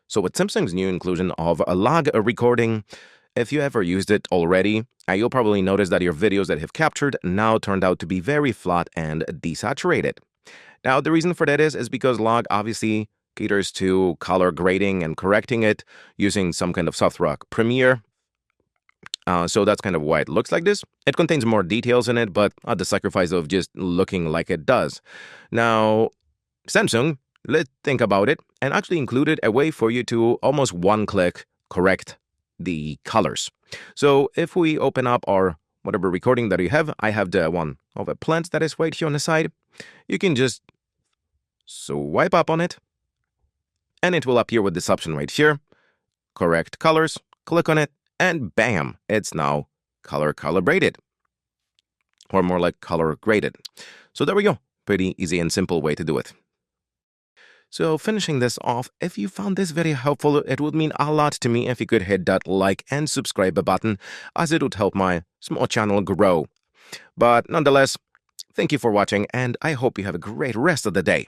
So with Samsung's new inclusion of a log recording, if you ever used it already, you'll probably notice that your videos that have captured now turned out to be very flat and desaturated. Now, the reason for that is because log obviously caters to color grading and correcting it using some kind of software Premiere. So that's kind of why it looks like this. It contains more details in it, but at the sacrifice of just looking like it does. Now, Samsung, let's think about it, and actually included a way for you to almost one-click correct the colors. So if we open up our whatever recording that you have, I have the one of a plant that is right here on the side. You can just swipe up on it, and it will appear with this option right here. Correct colors, click on it, and bam, it's now color calibrated, or more like color graded. So there we go. Pretty easy and simple way to do it. So finishing this off, if you found this video helpful, it would mean a lot to me if you could hit that like and subscribe button, as it would help my small channel grow. But nonetheless, thank you for watching, and I hope you have a great rest of the day.